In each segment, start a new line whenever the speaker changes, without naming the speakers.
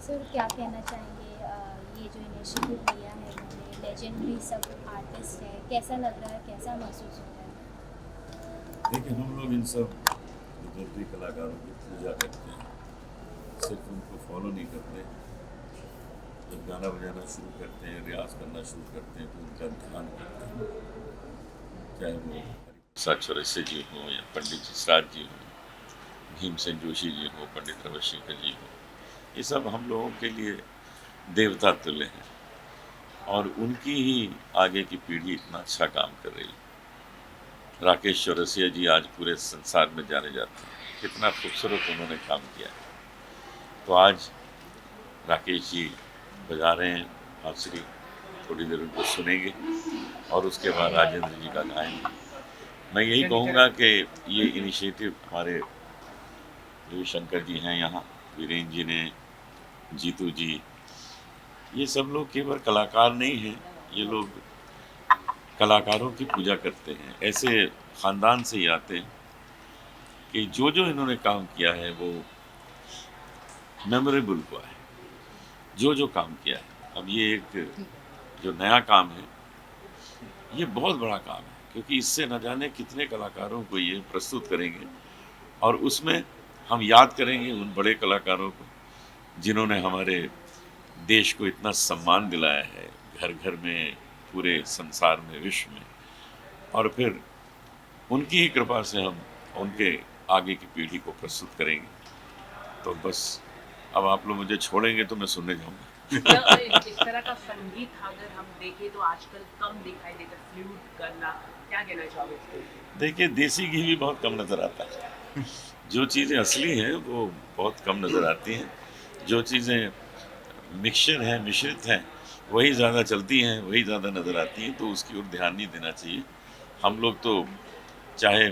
Sir क्या कहना चाहेंगे ये जो इनिशिएटिव लिया है इन्होंने, लेजेंडरी सब आर्टिस्ट है, कैसा लग रहा है, कैसा महसूस हो रहा है?
देखिए, हम लोग इन सब बुजुर्ग कलाकारों की पूजा करते हैं, सिर्फ उनको फॉलो नहीं करते। जब गाना बजाना शुरू करते हैं, रियाज करना शुरू करते हैं तो उनका ध्यान करते हैं, चाहे वो हरिप्रसाद चौरसिया जी हो या पंडित जसराज जी हो, भीमसेन जोशी जी हो, पंडित रविशंकर जी हो। ये सब हम लोगों के लिए देवता तुल्य हैं और उनकी ही आगे की पीढ़ी इतना अच्छा काम कर रही है। राकेश चौरसिया जी आज पूरे संसार में जाने जाते हैं, कितना खूबसूरत उन्होंने काम किया है। तो आज राकेश जी बजा रहे हैं बांसुरी, थोड़ी देर उनको सुनेंगे और उसके बाद राजेंद्र जी का गाएंगे। मैं यही कहूँगा कि ये इनिशिएटिव हमारे रविशंकर जी हैं यहाँ, वीरेंद्र जी ने, जीतू जी, ये सब लोग केवल कलाकार नहीं हैं, ये लोग कलाकारों की पूजा करते हैं। ऐसे ख़ानदान से ही आते हैं कि जो जो इन्होंने काम किया है वो मेमोरेबल हुआ है, जो जो काम किया है। अब ये एक जो नया काम है, ये बहुत बड़ा काम है, क्योंकि इससे न जाने कितने कलाकारों को ये प्रस्तुत करेंगे और उसमें हम याद करेंगे उन बड़े कलाकारों को जिन्होंने हमारे देश को इतना सम्मान दिलाया है, घर घर में, पूरे संसार में, विश्व में। और फिर उनकी ही कृपा से हम उनके आगे की पीढ़ी को प्रस्तुत करेंगे। तो बस अब आप लोग मुझे छोड़ेंगे तो मैं सुनने जाऊंगा।
इस तरह का संगीत अगर हम देखें तो आजकल कम दिखाई देता, फ्लूट करना, क्या कहना चाहोगे इसके लिए?
देखिए, देसी घी भी बहुत कम नज़र आता है। जो चीज़ें असली हैं वो बहुत कम नज़र आती हैं। जो चीज़ें मिक्सचर हैं, मिश्रित हैं, वही ज़्यादा चलती हैं, वही ज़्यादा नज़र आती हैं। तो उसकी ओर ध्यान नहीं देना चाहिए। हम लोग तो चाहे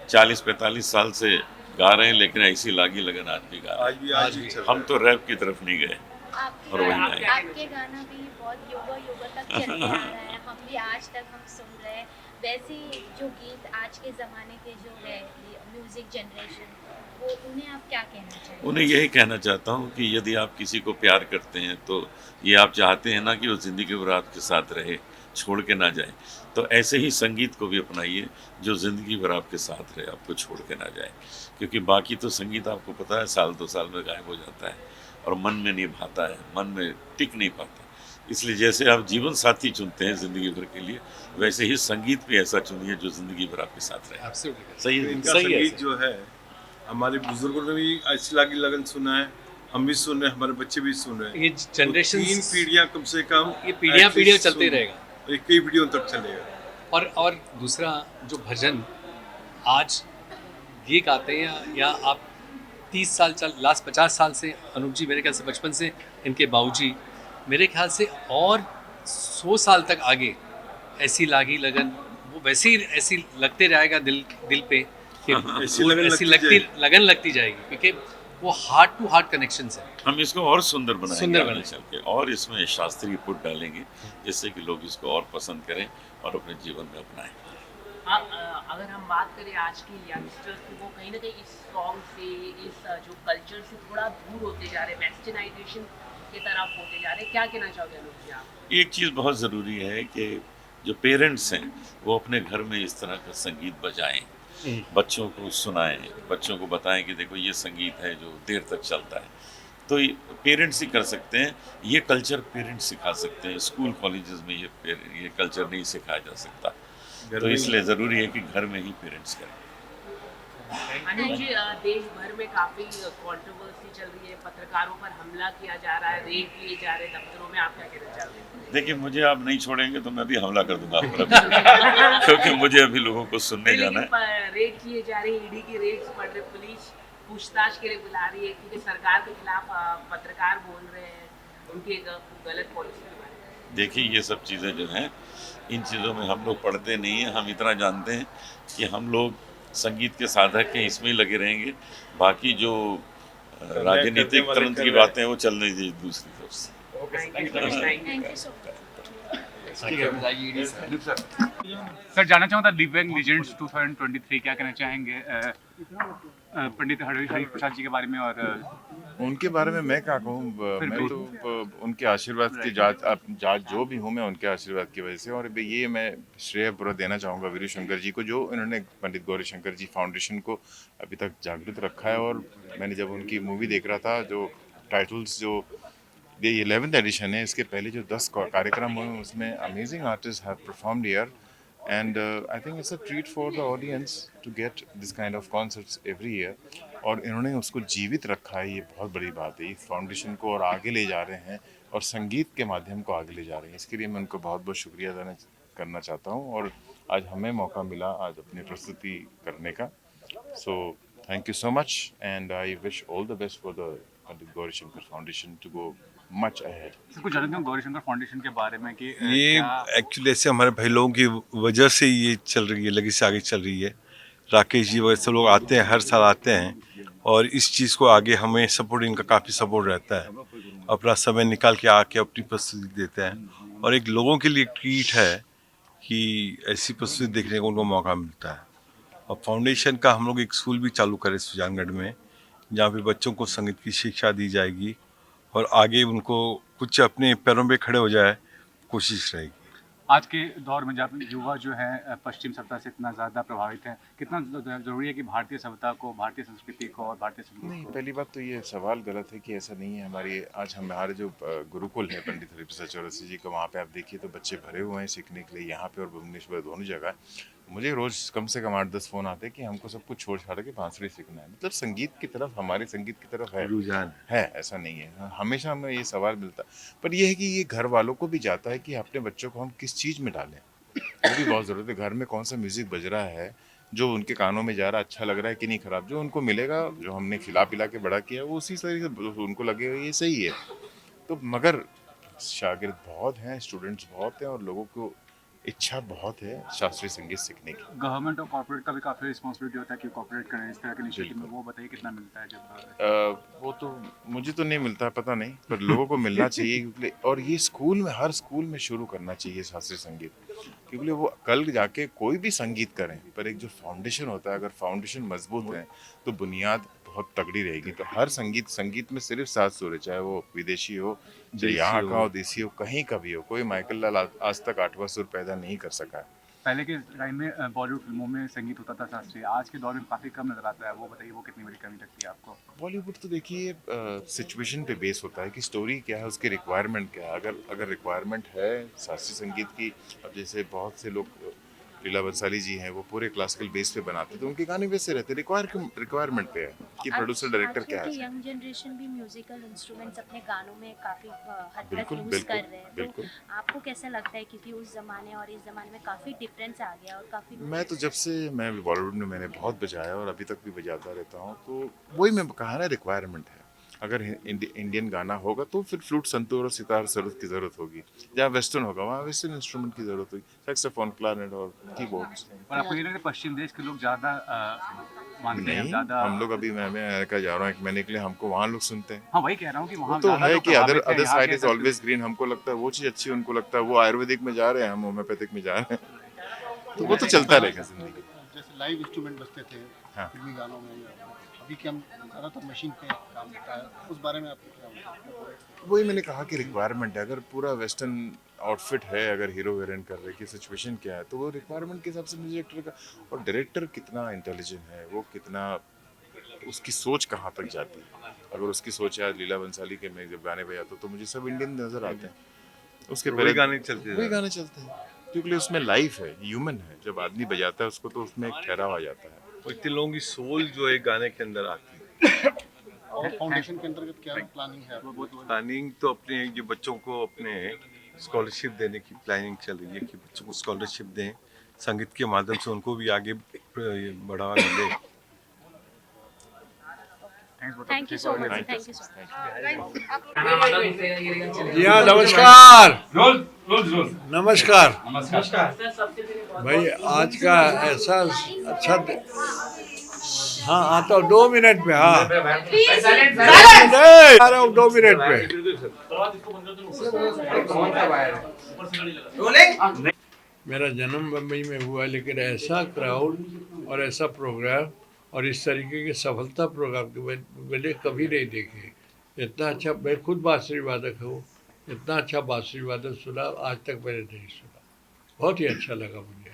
40-45 साल से गा रहे हैं, लेकिन ऐसी लागी लगन आज भी गा रहे हैं।
आज भी चल
हम तो रैप की तरफ नहीं गए और वही आए।
आपके गाना भी बहुत युगों तक चलते आ रहा है, हम भी आज तक हम सुन रहे हैं। वैसे ही जो गीत आज के ज़माने के जो है म्यूज़िक जनरेशन, वो उन्हें आप क्या कहना चाहेंगे?
उन्हें यही कहना चाहता हूँ कि यदि आप किसी को प्यार करते हैं तो ये आप चाहते हैं ना कि वो ज़िंदगी भर आपके साथ रहे, छोड़ के ना जाए। तो ऐसे ही संगीत को भी अपनाइए जो ज़िंदगी भर आपके साथ रहे, आपको छोड़ के ना जाए। क्योंकि बाकी तो संगीत आपको पता है साल 2 साल में गायब हो जाता है और मन में नहीं भाता है, मन में टिक नहीं पाता। इसलिए जैसे आप जीवन साथी चुनते हैं ज़िंदगी भर के लिए, वैसे ही संगीत भी ऐसा चुनिए जो ज़िंदगी भर आपके साथ रहे। सही है,
इनका
सही है।
संगीत जो है, हमारे बुजुर्गों ने भी ऐसी लागी लगन सुना है, हम भी सुन रहे हैं, हमारे बच्चे भी सुन रहे हैं।
ये जनरेशन,
तो 3 पीढ़ियां कम से कम,
ये पीढ़ियां चलते रहेगा
और कई पीढ़ियों तक चलेगा।
और दूसरा जो भजन आज ये गाते हैं या आप 30 साल लास्ट 50 साल से, अनूप जी मेरे ख्याल से बचपन से इनके बाबूजी, मेरे ख्याल से और 100 साल तक आगे ऐसी लागी लगन वो वैसे ही ऐसी लगते रहेगा दिल पे कि
ऐसी
वो
लगन
ऐसी
लगती
लगती जाएगी, क्योंकि वो हार्ट टू हार्ट कनेक्शंस है।
हम इसको और सुंदर बनाएंगे,
सुंदर
आगे
बनाएंगे।
चल के, और इसमें शास्त्रीय पुट डालेंगे जिससे कि लोग इसको और पसंद करें और अपने जीवन में अपनाएं।
अगर हम बात करें आज के यंगस्टर्स की, वो कहीं ना कहीं इस सॉन्ग से, इस जो कल्चर से थोड़ा दूर होते जा रहे हैं, वेस्टर्नाइजेशन की तरफ होते जा रहे हैं, क्या कहना चाहोगे अनूप जी आप?
एक चीज़ बहुत ज़रूरी है कि जो पेरेंट्स हैं वो अपने घर में इस तरह का संगीत बजाएं, बच्चों को सुनाएं, बच्चों को बताएं कि देखो ये संगीत है जो देर तक चलता है। तो पेरेंट्स ही कर सकते हैं, ये कल्चर पेरेंट्स सिखा सकते हैं। स्कूल कॉलेजेस में ये कल्चर नहीं सिखाया जा सकता। तो इसलिए ज़रूरी है कि घर में ही पेरेंट्स करें।
अनूप जी, देश भर में काफ़ी कंट्रोवर्सी चल रही है, पत्रकारों पर हमला किया जा रहा है, रेड किए जा रहे हैं दफ्तरों में, आप क्या कहना चाहते हैं?
देखिए, मुझे आप नहीं छोड़ेंगे तो मैं भी हमला कर दूंगा आप पर, क्योंकि मुझे अभी लोगों को सुनने जाना है।
रेड किए जा रहे हैं, ईडी की रेड्स पड़ रही, पुलिस पूछताछ के लिए बुला रही है क्योंकि सरकार के खिलाफ पत्रकार बोल रहे हैं उनकी गलत पॉलिसी के बारे में।
देखिए, ये सब चीज़ें जो हैं, इन चीज़ों में हम लोग पढ़ते नहीं हैं। हम इतना जानते हैं कि हम लोग संगीत के साधक हैं, इसमें ही लगे रहेंगे। बाकी जो राजनीतिक तंत्र की बातें हैं वो चलने दीजिए दूसरी तरफ से।
Thank you so much.
Sir, जानना चाहूँगा दिव्यांग लीजेंड्स 2023 क्या कहना चाहेंगे? पंडित हरि प्रसाद जी के बारे में और
उनके बारे में मैं क्या कहूँ, मैं तो उनके आशीर्वाद की जात जो भी हूँ मैं उनके आशीर्वाद की वजह से। और ये मैं श्रेय पूरा देना चाहूँगा वीरू शंकर जी को, जो इन्होंने पंडित गौरी शंकर जी फाउंडेशन को अभी तक जागृत रखा है। और मैंने जब उनकी मूवी देख रहा था, जो टाइटल्स जो ये 11th एडिशन है, इसके पहले जो 10 कार्यक्रम हुए उसमें amazing artist have performed here and I think it's a treat for the audience to get this kind of concerts every year। और इन्होंने उसको जीवित रखा है, ये बहुत बड़ी बात है। इस फाउंडेशन को और आगे ले जा रहे हैं और संगीत के माध्यम को आगे ले जा रहे हैं। इसके लिए मैं उनको बहुत बहुत शुक्रिया अदा करना चाहता हूँ। और आज हमें मौका मिला आज अपनी प्रस्तुति करने का। So thank you so much and I wish all the best for the Pandit Gauri Shankar foundation to go much ahead.
कुछ जानते हो गौरी शंकर फाउंडेशन के बारे में कि
ये एक्चुअली ऐसे हमारे भाई लोगों की वजह से ये चल रही है, लगी से आगे चल रही है। राकेश जी वगैरह सब लोग आते हैं, हर साल आते हैं और इस चीज़ को आगे हमें सपोर्ट, इनका काफ़ी सपोर्ट रहता है। अपना समय निकाल के आके अपनी प्रस्तुति देते हैं और एक लोगों के लिए ट्रीट है कि ऐसी प्रस्तुति देखने को उनको मौका मिलता है। और फाउंडेशन का हम लोग एक स्कूल भी चालू करें सुजानगढ़ में, जहाँ पे बच्चों को संगीत की शिक्षा दी जाएगी और आगे उनको कुछ अपने पैरों पे खड़े हो जाए कोशिश रहेगी।
आज के दौर में जब युवा जो है पश्चिम सभ्यता से इतना ज़्यादा प्रभावित है, कितना ज़रूरी है कि भारतीय सभ्यता को, भारतीय संस्कृति को और भारतीय संगीत
नहीं,
को?
पहली बात तो ये सवाल गलत है कि ऐसा नहीं है। हमारे जो गुरुकुल है पंडित हरिप्रसाद चौरसिया जी का, वहाँ पे आप देखिए तो बच्चे भरे हुए हैं सीखने के लिए, यहाँ पे और भुवनेश्वर दोनों जगह। मुझे रोज़ कम से कम 8-10 फ़ोन आते हैं कि हमको सब कुछ छोड़ छाड़ के बांसुरी सीखना है। मतलब संगीत की तरफ, हमारे संगीत की तरफ है
रुझान
है, ऐसा नहीं है। हमेशा हमें ये सवाल मिलता, पर यह है कि ये घर वालों को भी जाता है कि अपने बच्चों को हम किस चीज़ में डालें, वो भी बहुत ज़रूरत है। घर में कौन सा म्यूज़िक बज रहा है जो उनके कानों में जा रहा है, अच्छा लग रहा है कि नहीं खराब, जो उनको मिलेगा, जो हमने खिला पिला के बड़ा किया वो उसी तरीके से उनको लगेगा ये सही है। तो मगर शागिर्द बहुत हैं, स्टूडेंट्स बहुत हैं और लोगों को इच्छा बहुत है शास्त्रीय संगीत सीखने की।
गवर्नमेंट और कॉर्पोरेट का भी काफ़ी रिस्पॉन्सिबिलिटी होता है कि कॉर्पोरेट करें इस तरह के इनिशिएटिव में। वो बताइए कितना मिलता है जब?
वो तो मुझे तो नहीं मिलता है, पता नहीं, पर लोगों को मिलना चाहिए क्योंकि, और ये स्कूल में, हर स्कूल में शुरू करना चाहिए शास्त्रीय संगीत, क्योंकि वो कल जाके कोई भी संगीत करें, पर एक जो फाउंडेशन होता है, अगर फाउंडेशन मजबूत है तो बुनियाद बहुत तगड़ी रहेगी। तो हर संगीत में सिर्फ सात सुर है, चाहे वो विदेशी हो, चाहे यहाँ का हो, देसी हो, कहीं का भी हो। कोई माइकल लाल आज तक 8वां सुर पैदा नहीं कर सका है।
पहले के टाइम में बॉलीवुड फिल्मों में संगीत होता था शास्त्रीय, आज के दौर में काफ़ी कम नजर आता है। वो बताइए, वो कितनी बड़ी कमी लगती है आपको?
बॉलीवुड तो देखिए सिचुएशन पे बेस होता है कि स्टोरी क्या है, उसकी रिक्वायरमेंट क्या है। अगर रिक्वायरमेंट है शास्त्रीय संगीत की, अब जैसे बहुत से लोग, लीला बंसाली जी हैं, वो पूरे क्लासिकल बेस पे बनाते, तो उनके गाने वैसे रहते, रिक्वायरमेंट पे है कि प्रोड्यूसर डायरेक्टर क्या है।
यंग जनरेशन भी म्यूजिकल इंस्ट्रूमेंट्स अपने गानों में काफी हद तक
बिल्कुल,
यूज कर रहे हैं,
बिल्कुल।
तो आपको कैसा लगता है, क्योंकि उस जमाने और इस जमाने में काफी डिफरेंस आ गया और काफी
मैं तो जब से मैं बॉलीवुड में मैंने बहुत बजाया और अभी तक भी बजाता रहता हूँ, तो वही मैं कहा ना, रिक्वायरमेंट है। अगर इंडियन गाना होगा तो फिर फ्लूट, संतूर और सितार सरोद की ज़रूरत होगी। जहाँ वेस्टर्न होगा वहाँ वेस्टर्न इंस्ट्रूमेंट की ज़रूरत होगी, सैक्सोफोन, क्लारनेट और कीबोर्ड्स।
और आपको ये लगता है पश्चिम देश के लोग ज़्यादा मानते हैं,
नहीं,
ज़्यादा?
हम लोग अभी मैं अमेरिका जा रहा हूँ 1 महीने के लिए, हमको वहाँ लोग सुनते हैं।
हाँ, वही कह रहा हूँ कि
वो
वहाँ
तो
ज़्यादा
है
लोग
कि अदर
प्रभावित हैं, यहाँ
साइड
के
इज ऑलवेज ग्रीन। हमको लगता है वो चीज़ अच्छी, उनको लगता है वो आयुर्वेदिक में जा रहे हैं, हम होम्योपैथिक में जा रहे हैं, तो वो तो चलता रहेगा जिंदगी।
जैसे लाइव इंस्ट्रूमेंट बजते थे
हाँ।
फिल्मी गानों में, अभी के हम ज़्यादातर मशीन पे काम होता है, उस बारे में आपको क्या लगता है?
वही मैंने कहा कि रिक्वायरमेंट है। अगर पूरा वेस्टर्न आउटफिट है, अगर हीरो हीरोइन कर रहे की सिचुएशन क्या है, तो वो रिक्वायरमेंट के हिसाब से डायरेक्टर का, और डायरेक्टर कितना इंटेलिजेंट है, वो कितना, उसकी सोच कहाँ तक जाती है। अगर उसकी सोच है, लीला बंसाली के मैं जब गाने बजाता हूँ तो मुझे सब इंडियन नजर आते हैं, उसके
वही गाने चलते हैं,
वही गाने चलते हैं, क्योंकि उसमें लाइफ है, ह्यूमन है। जब आदमी बजाता है उसको तो उसमें एक ठहराव आ जाता है।
और इतने लोगों की सोल जो है गाने के अंदर आती है।
और फाउंडेशन के अंतर्गत क्या प्लानिंग है?
प्लानिंग तो अपने जो बच्चों को अपने स्कॉलरशिप देने की प्लानिंग चल रही है कि बच्चों को स्कॉलरशिप दें, संगीत के माध्यम से उनको भी आगे बढ़ावा मिले।
Thank you so much, thank you so much.
जी हाँ, नमस्कार। नमस्कार भाई, आज का ऐसा अच्छा हाँ आता हूँ 2 मिनट में। हाँ आ रहा हूँ 2 मिनट में। मेरा जन्म बम्बई में हुआ, लेकिन ऐसा क्राउड और ऐसा प्रोग्राम और इस तरीके के सफलता प्रोग्राम के मैंने कभी नहीं देखे। इतना अच्छा, मैं खुद बांसुरी वादक हूँ, इतना अच्छा बांसुरी वादक सुना आज तक मैंने नहीं सुना। बहुत ही अच्छा लगा मुझे।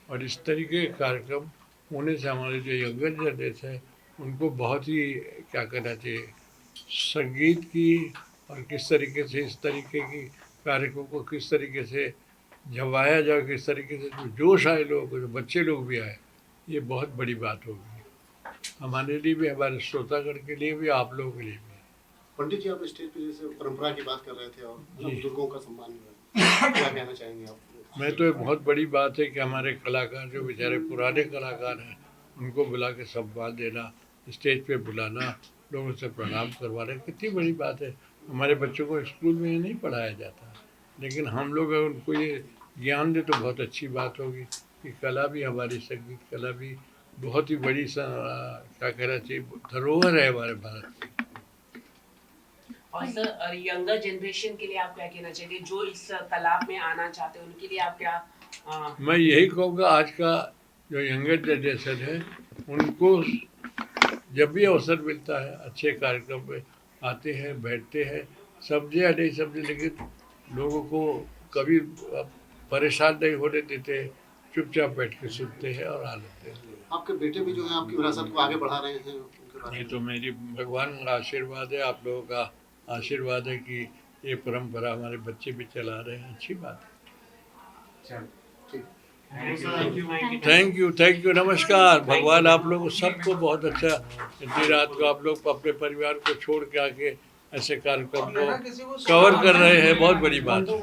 और इस तरीके के कार्यक्रम होने से हमारे जो यंगर जनरेशन है उनको बहुत ही क्या कहना चाहिए, संगीत की और किस तरीके से इस तरीके की कार्यक्रम को किस तरीके से जमाया जाए, किस तरीके से जो जोश आए लोगों को, जो बच्चे लोग भी आए, ये बहुत बड़ी बात होगी हमारे लिए भी, हमारे श्रोतागण के लिए भी, आप लोगों के लिए भी।
पंडित जी, आप स्टेज पे जैसे परंपरा की बात कर रहे थे और बुजुर्गों का सम्मान हुआ, क्या कहना चाहेंगे आप?
मैं तो एक बहुत बड़ी बात है कि हमारे कलाकार जो बेचारे पुराने कलाकार हैं उनको बुला के सम्मान देना, स्टेज पे बुलाना, लोगों से प्रणाम करवाना, कितनी बड़ी बात है। हमारे बच्चों को स्कूल में ये नहीं पढ़ाया जाता, लेकिन हम लोग अगर उनको ये ज्ञान दे तो बहुत अच्छी बात होगी कि कला भी, हमारी संगीत कला भी बहुत ही बड़ी क्या कहना चाहिए, धरोहर है हमारे भारत की।
और सर, यंगर जनरेशन के लिए आप क्या कहना चाहिए, जो इस कला में आना चाहते हैं उनके लिए आप क्या?
मैं यही कहूँगा, आज का जो यंगर जनरेशन है उनको जब भी अवसर मिलता है अच्छे कार्यक्रम में आते हैं, बैठते हैं, समझे या नहीं समझे, लेकिन लोगों को कभी परेशान नहीं होने देते, चुपचाप बैठ के सुनते हैं और आनंद लेते हैं।
आपके बेटे भी जो है आपकी विरासत को आगे बढ़ा रहे हैं, उनके बारे
ये
में?
तो मेरी भगवान का आशीर्वाद है, आप लोगों का आशीर्वाद है कि ये परंपरा हमारे बच्चे भी चला रहे हैं, अच्छी बात है। थैंक यू, नमस्कार। भगवान आप लोग सबको बहुत अच्छा, इतनी रात को आप लोग अपने परिवार को छोड़ के आके ऐसे कार्यक्रम को कवर कर रहे हैं, बहुत बड़ी बात है।